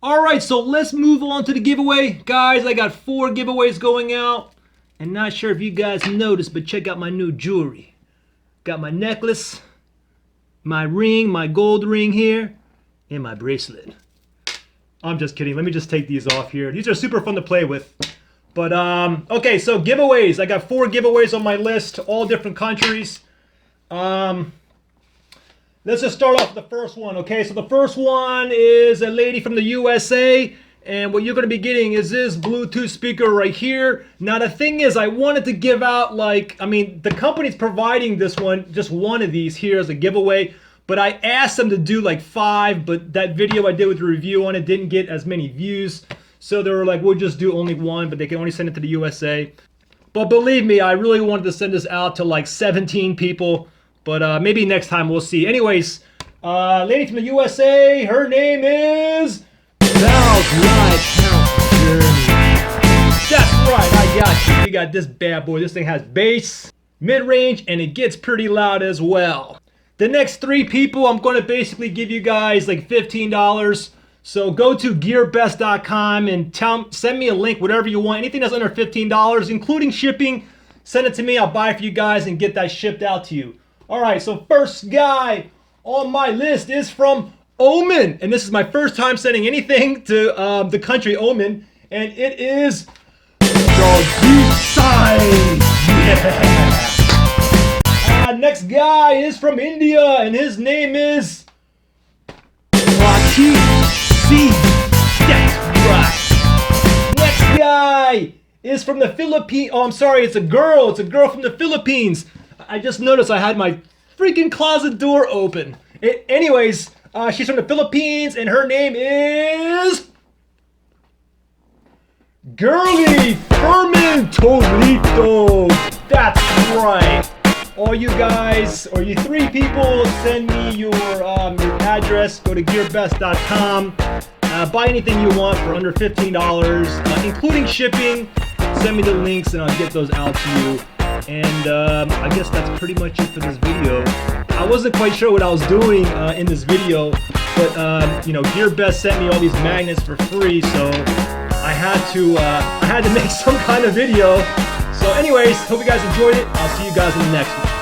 Alright, so let's move on to the giveaway. Guys, I got 4 giveaways going out. And not sure if you guys noticed, but check out my new jewelry. Got my necklace, my ring, my gold ring here, and my bracelet. I'm just kidding. Let me just take these off here. These are super fun to play with. But, okay, so giveaways. I got 4 giveaways on my list, all different countries. Let's just start off with the first one, okay? So the first one is a lady from the USA, and what you're going to be getting is this Bluetooth speaker right here. Now the thing is, I wanted to give out the company's providing this one, just one of these here as a giveaway, but I asked them to do like 5, but that video I did with the review on it didn't get as many views. So they were like, we'll just do only 1, but they can only send it to the USA. But believe me, I really wanted to send this out to like 17 people. But maybe next time, we'll see. Anyways, lady from the USA, her name is Val's Life Journey. That's right, I got you. We got this bad boy. This thing has bass, mid-range, and it gets pretty loud as well. The next 3 people, I'm going to basically give you guys like $15. So go to GearBest.com and send me a link, whatever you want. Anything that's under $15, including shipping, send it to me. I'll buy it for you guys and get that shipped out to you. Alright, so first guy on my list is from Oman. And this is my first time sending anything to the country Oman. And it is the deep side. Yeah! Next guy is from India, and his name is Rakesh C. That's right. Next guy is from the Philippines. Oh, I'm sorry, it's a girl. It's a girl from the Philippines. I just noticed I had my freaking closet door open. Anyways, she's from the Philippines, and her name is Girly Fermin Tolito. That's right. All you guys, or you 3 people, send me your address. Go to GearBest.com. Buy anything you want for under $15, including shipping. Send me the links, and I'll get those out to you. And I guess that's pretty much it for this video. I wasn't quite sure what I was doing in this video, but you know, GearBest sent me all these magnets for free, so I had to make some kind of video. So anyways, hope you guys enjoyed it. I'll see you guys in the next one.